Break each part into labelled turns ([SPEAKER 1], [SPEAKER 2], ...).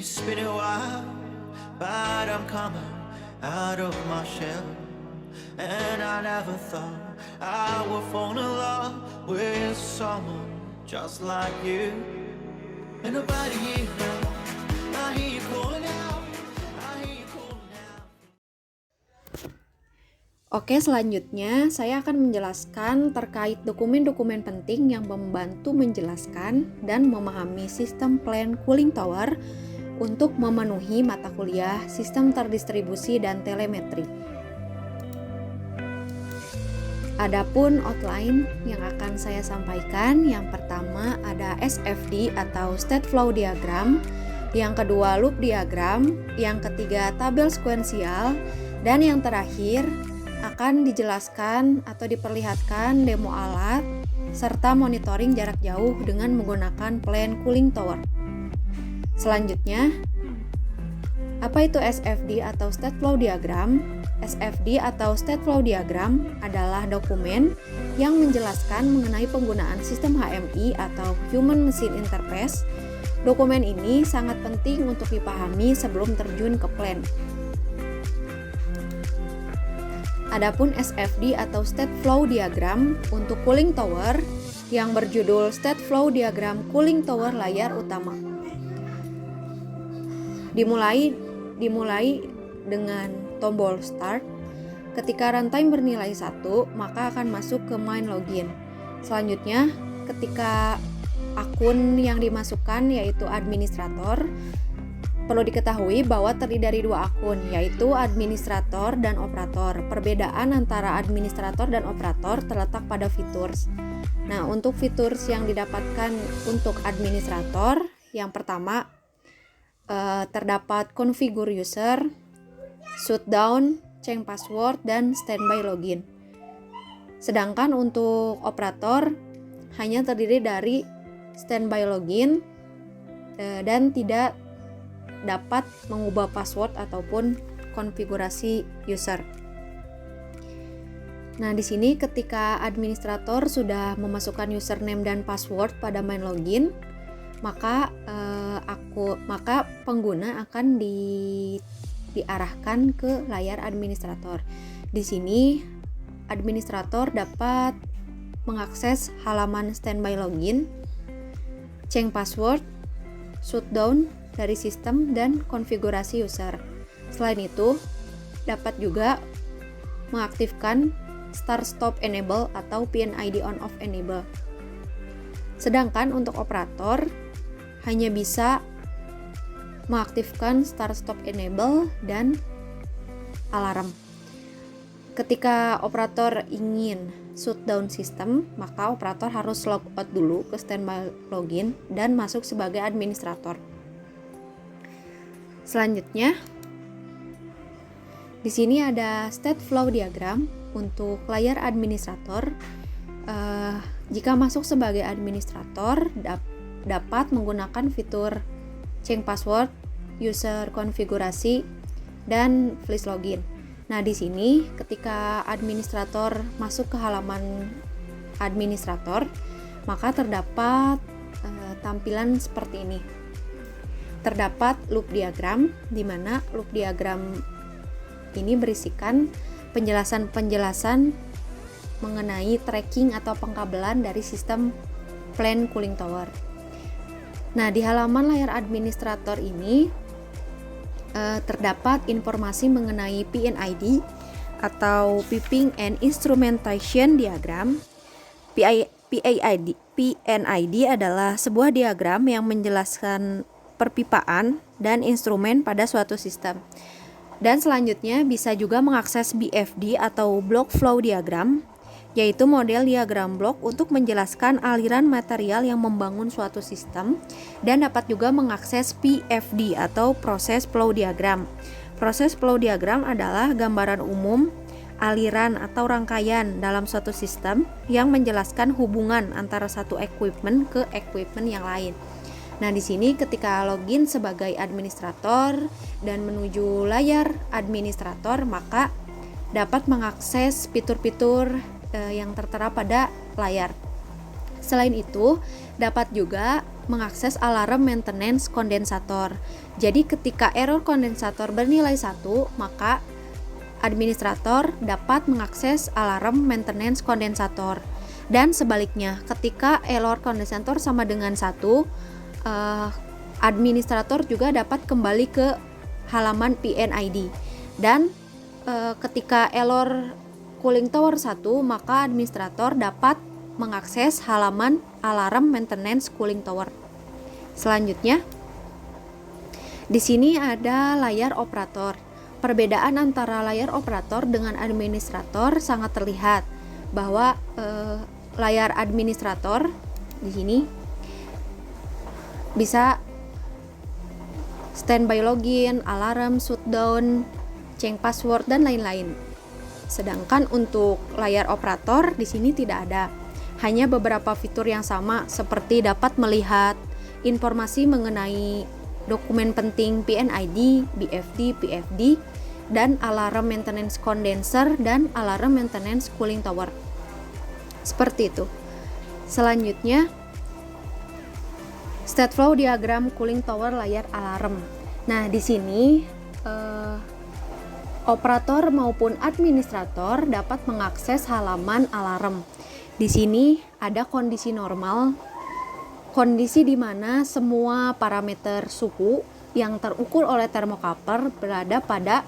[SPEAKER 1] It's been a while, but I'm coming out of my shell. And I never thought I would fall in love with someone just like you. And nobody here now, I hear you calling out, I hear you calling out.
[SPEAKER 2] Oke, selanjutnya saya akan menjelaskan terkait dokumen-dokumen penting yang membantu menjelaskan dan memahami sistem plan cooling tower untuk memenuhi mata kuliah sistem terdistribusi dan telemetri. Adapun outline yang akan saya sampaikan, yang pertama ada SFD atau State Flow Diagram, yang kedua Loop Diagram, yang ketiga tabel sekuensial, dan yang terakhir akan dijelaskan atau diperlihatkan demo alat serta monitoring jarak jauh dengan menggunakan plan cooling tower. Selanjutnya, apa itu SFD atau State Flow Diagram? SFD atau State Flow Diagram adalah dokumen yang menjelaskan mengenai penggunaan sistem HMI atau Human Machine Interface. Dokumen ini sangat penting untuk dipahami sebelum terjun ke plan. Adapun SFD atau State Flow Diagram untuk cooling tower yang berjudul State Flow Diagram Cooling Tower layar utama. Dimulai dengan tombol start. Ketika runtime bernilai 1, maka akan masuk ke main login. Selanjutnya, ketika akun yang dimasukkan yaitu administrator, perlu diketahui bahwa terdiri dari dua akun, yaitu administrator dan operator. Perbedaan antara administrator dan operator terletak pada features. Nah, untuk features yang didapatkan untuk administrator, yang pertama terdapat configure user, shutdown, change password, dan standby login. Sedangkan untuk operator hanya terdiri dari standby login dan tidak dapat mengubah password ataupun konfigurasi user. Nah, di sini ketika administrator sudah memasukkan username dan password pada main login, maka pengguna akan diarahkan ke layar administrator. Di sini administrator dapat mengakses halaman standby login, change password, shutdown dari sistem, dan konfigurasi user. Selain itu, dapat juga mengaktifkan start stop enable atau PNID on off enable. Sedangkan untuk operator hanya bisa mengaktifkan start stop enable dan alarm. Ketika operator ingin shutdown sistem, maka operator harus log out dulu ke standby login dan masuk sebagai administrator. Selanjutnya, di sini ada state flow diagram untuk layar administrator. Jika masuk sebagai administrator, dapat menggunakan fitur change password, user konfigurasi, dan flash login. Nah, di sini ketika administrator masuk ke halaman administrator, maka terdapat tampilan seperti ini. Terdapat loop diagram, di mana loop diagram ini berisikan penjelasan-penjelasan mengenai tracking atau pengkabelan dari sistem plan cooling tower. Nah, di halaman layar administrator ini terdapat informasi mengenai PNID atau Piping and Instrumentation Diagram. PNID adalah sebuah diagram yang menjelaskan perpipaan dan instrumen pada suatu sistem. Dan selanjutnya bisa juga mengakses BFD atau Block Flow Diagram, yaitu model diagram blok untuk menjelaskan aliran material yang membangun suatu sistem, dan dapat juga mengakses PFD atau Process Flow Diagram. Process Flow Diagram adalah gambaran umum aliran atau rangkaian dalam suatu sistem yang menjelaskan hubungan antara satu equipment ke equipment yang lain. Nah, di sini ketika login sebagai administrator dan menuju layar administrator, maka dapat mengakses fitur-fitur yang tertera pada layar. Selain itu, dapat juga mengakses alarm maintenance kondensator. Jadi ketika error kondensator bernilai 1, maka administrator dapat mengakses alarm maintenance kondensator. Dan sebaliknya, ketika error kondensator sama dengan 1, administrator juga dapat kembali ke halaman PNID. Dan ketika error cooling tower 1, maka administrator dapat mengakses halaman alarm maintenance cooling tower. Selanjutnya, di sini ada layar operator. Perbedaan antara layar operator dengan administrator sangat terlihat bahwa layar administrator di sini bisa standby login, alarm, shutdown, change password dan lain-lain. Sedangkan untuk layar operator di sini tidak ada. Hanya beberapa fitur yang sama seperti dapat melihat informasi mengenai dokumen penting PNID, BFD, PFD, dan alarm maintenance condenser dan alarm maintenance cooling tower. Seperti itu. Selanjutnya, state flow diagram cooling tower layar alarm. Nah, di sini operator maupun administrator dapat mengakses halaman alarm. Di sini ada kondisi normal, kondisi di mana semua parameter suhu yang terukur oleh thermocouple berada pada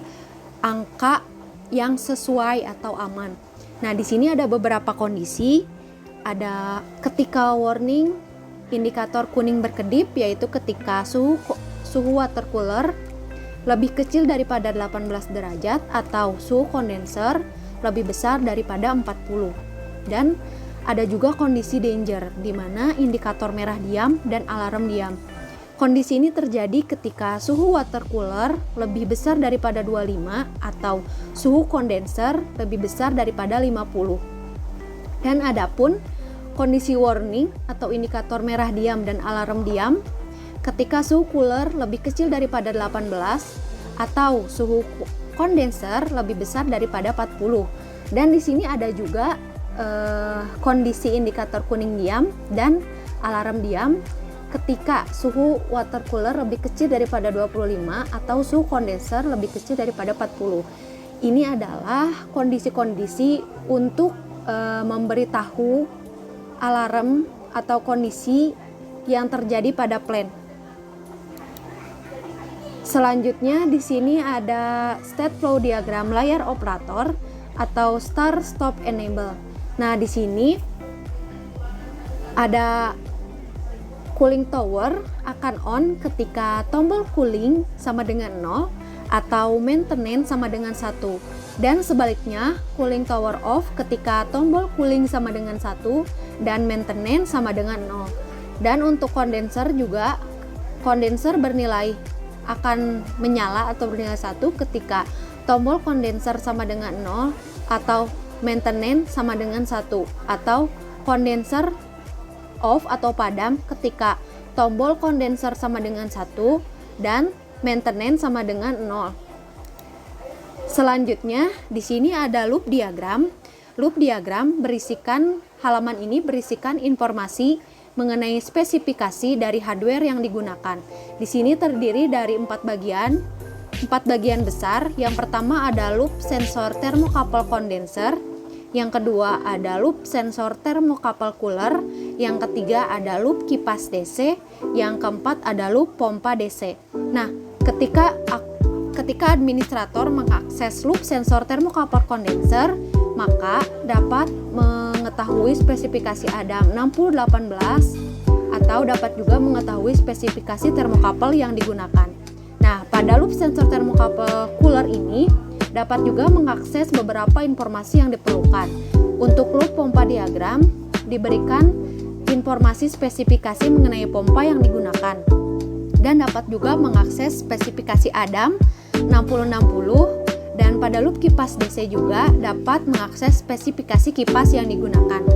[SPEAKER 2] angka yang sesuai atau aman. Nah, di sini ada beberapa kondisi. Ada ketika warning, indikator kuning berkedip, yaitu ketika suhu water cooler lebih kecil daripada 18 derajat atau suhu kondenser lebih besar daripada 40. Dan ada juga kondisi danger, di mana indikator merah diam dan alarm diam. Kondisi ini terjadi ketika suhu water cooler lebih besar daripada 25 atau suhu kondenser lebih besar daripada 50. Dan adapun kondisi warning atau indikator merah diam dan alarm diam ketika suhu cooler lebih kecil daripada 18 atau suhu kondenser lebih besar daripada 40. Dan di sini ada juga kondisi indikator kuning diam dan alarm diam ketika suhu water cooler lebih kecil daripada 25 atau suhu kondenser lebih kecil daripada 40. Ini adalah kondisi-kondisi untuk memberitahu alarm atau kondisi yang terjadi pada plant. Selanjutnya di sini ada state flow diagram layar operator atau start stop enable. Nah, di sini ada cooling tower akan on ketika tombol cooling sama dengan 0 atau maintenance sama dengan 1. Dan sebaliknya, cooling tower off ketika tombol cooling sama dengan 1 dan maintenance sama dengan 0. Dan untuk kondenser juga, kondenser bernilai akan menyala atau bernilai 1 ketika tombol kondenser sama dengan 0 atau maintenance sama dengan 1, atau kondenser off atau padam ketika tombol kondenser sama dengan 1 dan maintenance sama dengan 0. Selanjutnya di sini ada loop diagram. Loop diagram halaman ini berisikan informasi mengenai spesifikasi dari hardware yang digunakan. Di sini terdiri dari 4 bagian besar. Yang pertama ada loop sensor thermocouple condenser, yang kedua ada loop sensor thermocouple cooler, yang ketiga ada loop kipas DC, yang keempat ada loop pompa DC. Nah, ketika administrator mengakses loop sensor thermocouple condenser, maka dapat mengetahui spesifikasi ADAM 6018 atau dapat juga mengetahui spesifikasi thermocouple yang digunakan. Nah, pada loop sensor thermocouple cooler ini dapat juga mengakses beberapa informasi yang diperlukan. Untuk loop pompa diagram diberikan informasi spesifikasi mengenai pompa yang digunakan, dan dapat juga mengakses spesifikasi ADAM 6060, dan pada loop kipas DC juga dapat mengakses spesifikasi kipas yang digunakan.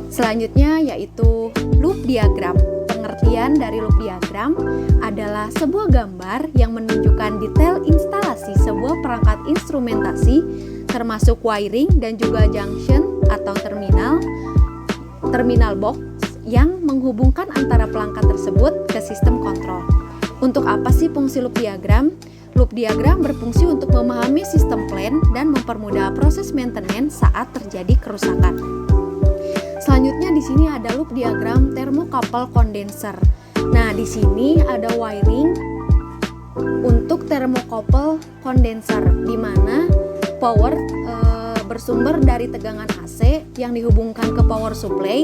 [SPEAKER 2] Selanjutnya yaitu loop diagram. Pengertian dari loop diagram adalah sebuah gambar yang menunjukkan detail instalasi sebuah perangkat instrumentasi termasuk wiring dan juga junction atau terminal box yang menghubungkan antara pelangkat tersebut ke sistem kontrol. Untuk apa sih fungsi loop diagram? Loop diagram berfungsi untuk memahami sistem plan dan mempermudah proses maintenance saat terjadi kerusakan. Selanjutnya di sini ada loop diagram thermocouple condenser. Nah, di sini ada wiring untuk thermocouple condenser di mana power bersumber dari tegangan AC yang dihubungkan ke power supply,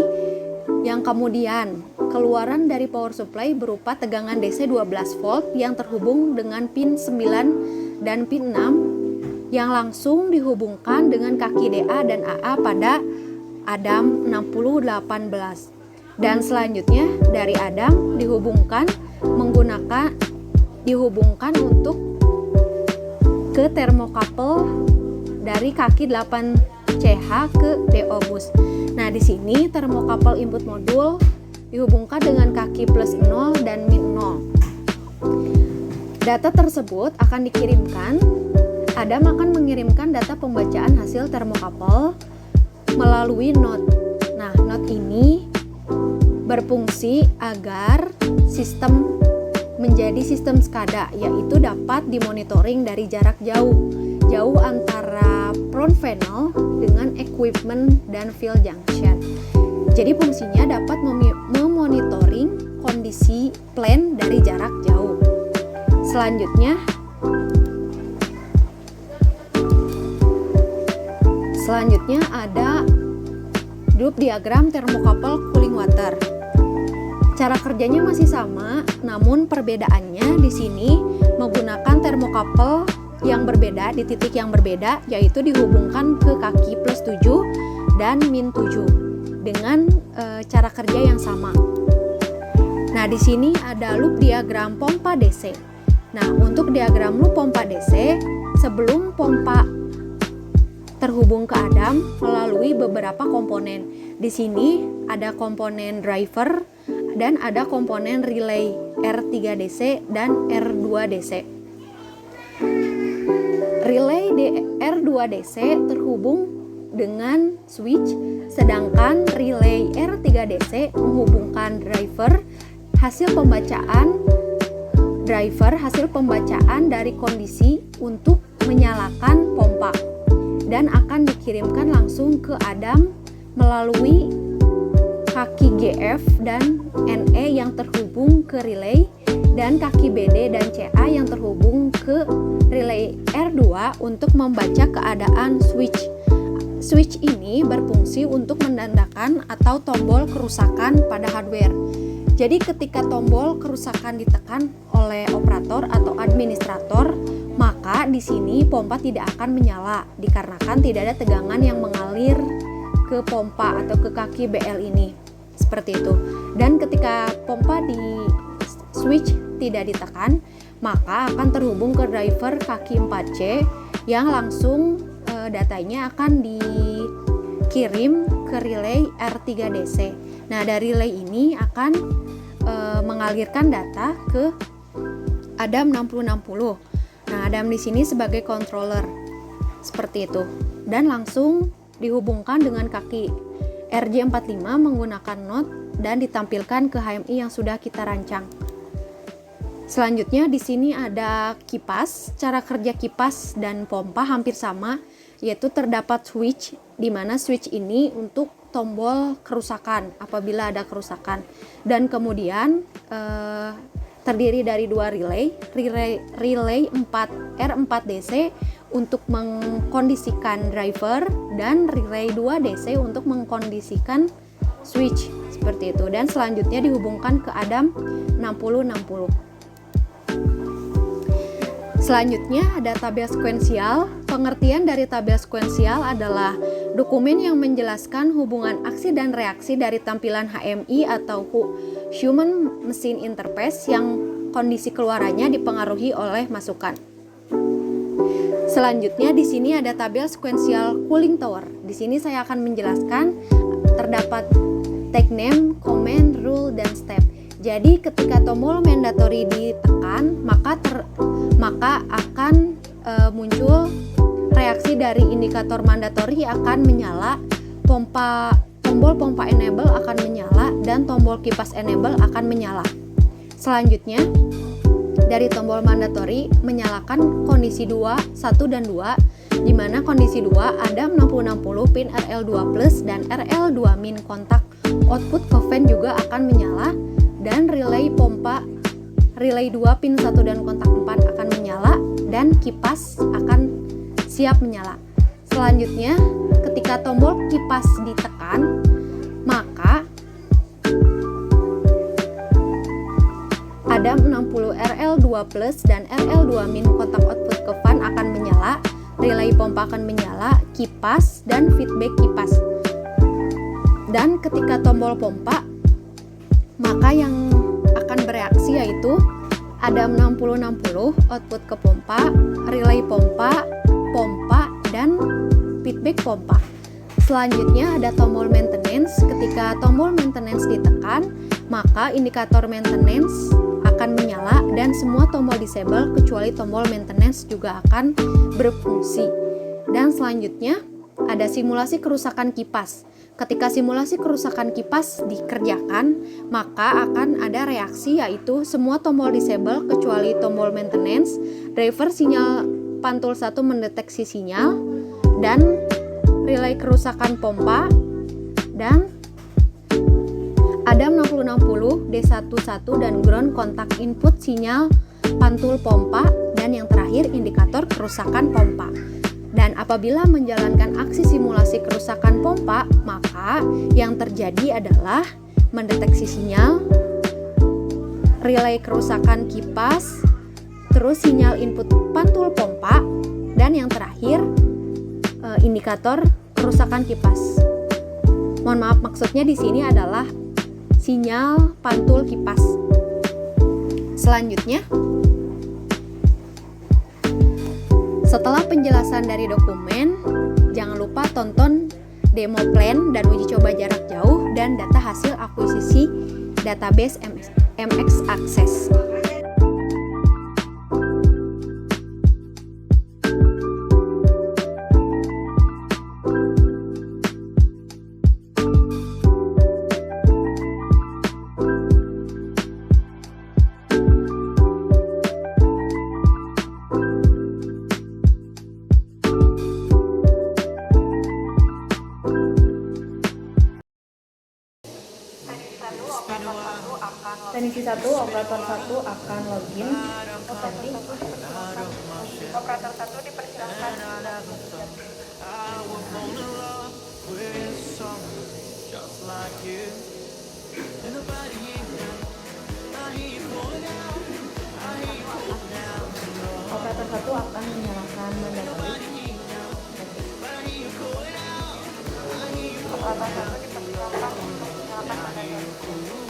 [SPEAKER 2] yang kemudian keluaran dari power supply berupa tegangan DC 12 volt yang terhubung dengan pin 9 dan pin 6 yang langsung dihubungkan dengan kaki DA dan AA pada Adam 6018. Dan selanjutnya dari Adam dihubungkan untuk ke thermocouple dari kaki 8CH ke DO bus. Nah, di sini thermocouple input modul dihubungkan dengan kaki plus 0 dan min 0. Data tersebut akan dikirimkan. Adam akan mengirimkan data pembacaan hasil thermocouple melalui node. Nah, node ini berfungsi agar sistem menjadi sistem SCADA, yaitu dapat dimonitoring dari jarak jauh antara front panel dengan equipment dan field junction. Jadi fungsinya dapat memonitoring kondisi plan dari jarak jauh. Selanjutnya ada loop diagram thermocouple cooling water. Cara kerjanya masih sama, namun perbedaannya di sini menggunakan thermocouple yang berbeda di titik yang berbeda, yaitu dihubungkan ke kaki plus 7 dan min 7 dengan cara kerja yang sama. Nah, di sini ada loop diagram pompa DC. Nah, untuk diagram loop pompa DC, sebelum pompa terhubung ke Adam melalui beberapa komponen. Di sini ada komponen driver dan ada komponen relay R3DC dan R2DC. Relay R2DC terhubung dengan switch, sedangkan relay R3DC menghubungkan hasil pembacaan dari kondisi untuk menyalakan pompa dan akan dikirimkan langsung ke Adam melalui kaki GF dan NE yang terhubung ke relay dan kaki BD dan CA yang terhubung ke relay R2 untuk membaca keadaan switch. Switch ini berfungsi untuk menandakan atau tombol kerusakan pada hardware. Jadi ketika tombol kerusakan ditekan oleh operator atau administrator, maka di sini pompa tidak akan menyala dikarenakan tidak ada tegangan yang mengalir ke pompa atau ke kaki BL ini. Seperti itu. Dan ketika pompa di switch tidak ditekan, maka akan terhubung ke driver kaki 4C yang langsung datanya akan dikirim ke relay R3DC. Nah, dari relay ini akan mengalirkan data ke Adam 6060. Nah, Adam di sini sebagai controller. Seperti itu. Dan langsung dihubungkan dengan kaki RJ45 menggunakan node dan ditampilkan ke HMI yang sudah kita rancang. Selanjutnya di sini ada kipas. Cara kerja kipas dan pompa hampir sama, yaitu terdapat switch, di mana switch ini untuk tombol kerusakan apabila ada kerusakan. Dan kemudian terdiri dari dua relay 4R4DC untuk mengkondisikan driver dan relay 2DC untuk mengkondisikan switch, seperti itu. Dan selanjutnya dihubungkan ke Adam 6060. Selanjutnya ada tabel sekuensial. Pengertian dari tabel sekuensial adalah dokumen yang menjelaskan hubungan aksi dan reaksi dari tampilan HMI atau Human Machine Interface yang kondisi keluarannya dipengaruhi oleh masukan. Selanjutnya di sini ada tabel sekuensial cooling tower. Di sini saya akan menjelaskan terdapat tag name, command, rule, dan step. Jadi ketika tombol mandatory ditekan, maka akan muncul reaksi dari indikator mandatory akan menyala, tombol pompa enable akan menyala dan tombol kipas enable akan menyala. Selanjutnya, dari tombol mandatory menyalakan kondisi 2, 1 dan 2, di mana kondisi 2 ada 6060 pin RL2+ dan RL2- kontak output ke fan juga akan menyala, dan relay 2 pin 1 dan kontak 4 akan menyala, dan kipas akan siap menyala. Selanjutnya, ketika tombol kipas ditekan, maka ada 60 RL2+ dan RL2- kontak output ke fan akan menyala, relay pompa akan menyala, kipas dan feedback kipas. Dan ketika tombol pompa, maka yang akan bereaksi yaitu ada 6060 output ke pompa, relay pompa, dan feedback pompa. Selanjutnya ada tombol maintenance. Ketika tombol maintenance ditekan, maka indikator maintenance akan menyala dan semua tombol disable kecuali tombol maintenance juga akan berfungsi. Dan selanjutnya ada simulasi kerusakan kipas. Ketika simulasi kerusakan kipas dikerjakan, maka akan ada reaksi yaitu semua tombol disable kecuali tombol maintenance, driver sinyal pantul 1 mendeteksi sinyal, dan relay kerusakan pompa, dan ada 6060 D11 dan ground kontak input sinyal pantul pompa, dan yang terakhir indikator kerusakan pompa. Dan apabila menjalankan aksi simulasi kerusakan pompa, maka yang terjadi adalah mendeteksi sinyal, relay kerusakan kipas, terus sinyal input pantul pompa, dan yang terakhir indikator kerusakan kipas. Mohon maaf, maksudnya di sini adalah sinyal pantul kipas. Selanjutnya, setelah penjelasan dari dokumen, jangan lupa tonton demo plan dan uji coba jarak jauh dan data hasil akuisisi database MX Access. Teknisi 1, operator 1 akan login.
[SPEAKER 3] Operator 1 dipersilakan.
[SPEAKER 2] Operator 1 akan menyalakan mandatory.
[SPEAKER 3] Operator 1 dipersilakan untuk menyalakan mandatory.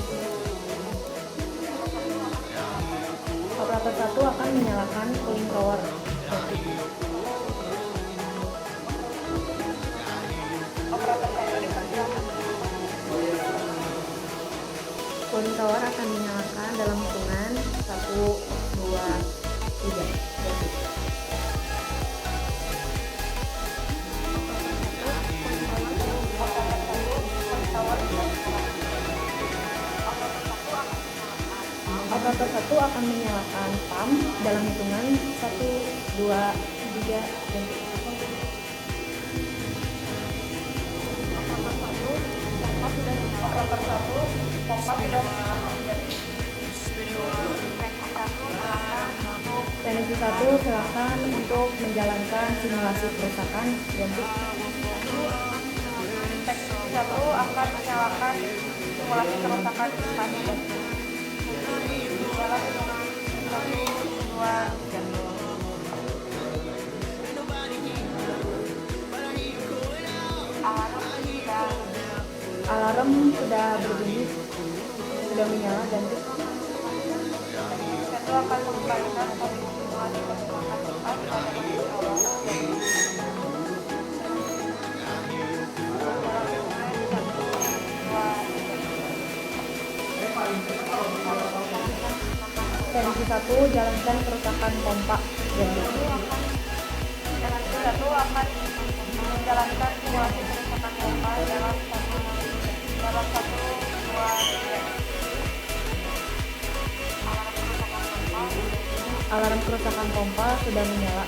[SPEAKER 2] Operator 1 akan menyalakan cooling tower.
[SPEAKER 3] Operator 1 dipersilakan.
[SPEAKER 2] Cooling tower akan dinyalakan dalam hitungan 1, 2, 3. Operator 1 akan menyalakan pump dalam hitungan 1, 2, 3, dan 4.
[SPEAKER 3] Operator 1 pompa sudah
[SPEAKER 2] Teknisi 1 silakan untuk menjalankan simulasi kerusakan ganti.
[SPEAKER 3] Teknisi 1 akan menyalakan simulasi kerusakan kipas. Dalam hitungan 1, 2, 3.
[SPEAKER 2] Alarm sudah berbunyi, sudah menyala ganti.
[SPEAKER 3] Itu akan mengembalikan kondisi simulasi kerusakan kipas pada kondisi awal.
[SPEAKER 2] Teknisi 1 jalankan kerusakan pompa ganti.
[SPEAKER 3] Teknisi 1 akan menjalankan simulasi kerusakan pompa dan dalam 1, 2, 3.
[SPEAKER 2] Alarm kerusakan pompa sudah menyala.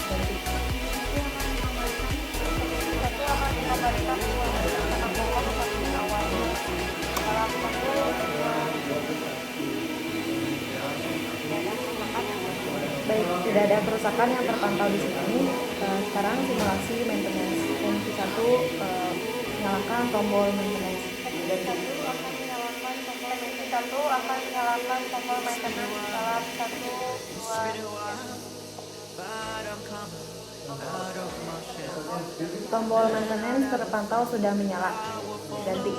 [SPEAKER 2] Ganti.
[SPEAKER 3] Satu akan dikembalikan uang kerusakan pompa ke posisi awal. Dalam 1, 2,
[SPEAKER 2] Baik, tidak ada kerusakan yang terpantau di sini. Sekarang simulasi maintenance. Fungsi 1, nyalakan tombol maintenance.
[SPEAKER 3] Satu akan menyalakan tombol maintenance dalam 1, 2, 3.
[SPEAKER 1] But I'm coming out of my shell.
[SPEAKER 2] Tombol maintenance terpantau sudah menyala. Ganti.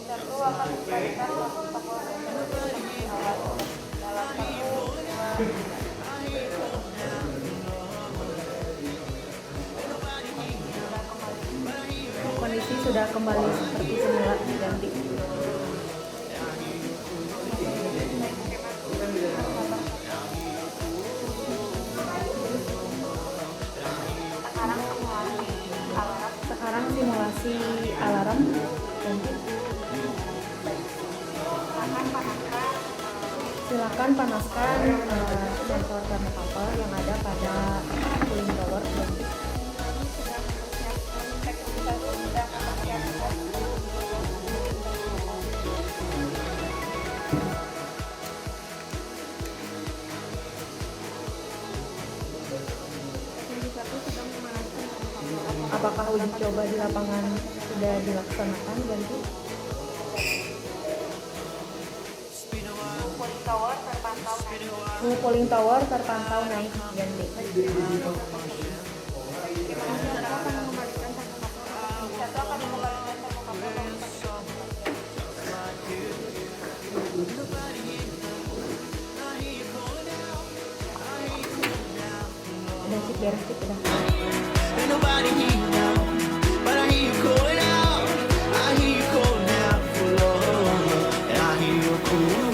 [SPEAKER 3] Satu akan dikembalikan tombol maintenance ke posisi awal. Dalam 1, 2,
[SPEAKER 2] Kondisi sudah kembali seperti semula. Ganti. Sekarang simulasi alarm. Ganti. Silakan panaskan sensor termokapel yang ada pada cooling tower. Ganti. Apakah uji coba di lapangan sudah dilaksanakan? Ganti.
[SPEAKER 3] Cooling tower terpantau naik.
[SPEAKER 2] Polling tower terpantau naik. Ganti.
[SPEAKER 3] Satu akan mengembalikan termokapel ke posisi
[SPEAKER 2] Udah sip, beres sip, udah.
[SPEAKER 1] Ain't nobody here now, but I hear you calling out. I hear you calling out for love, and I hear you cool.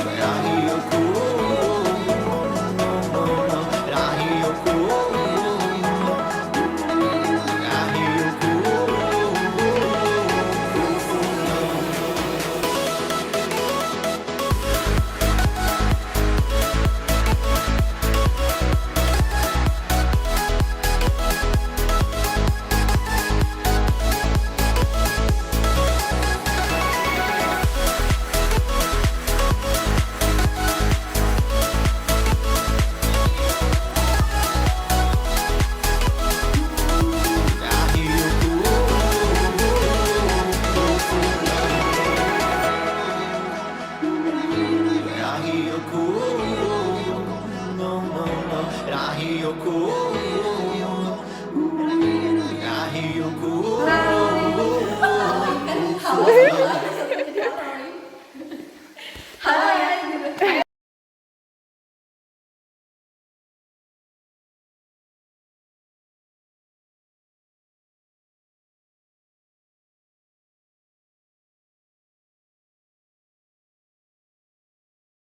[SPEAKER 1] And I hear you cool. And I hear you cool. And I hear you cool. I hear you cool. No, no, no. And I hear you cool.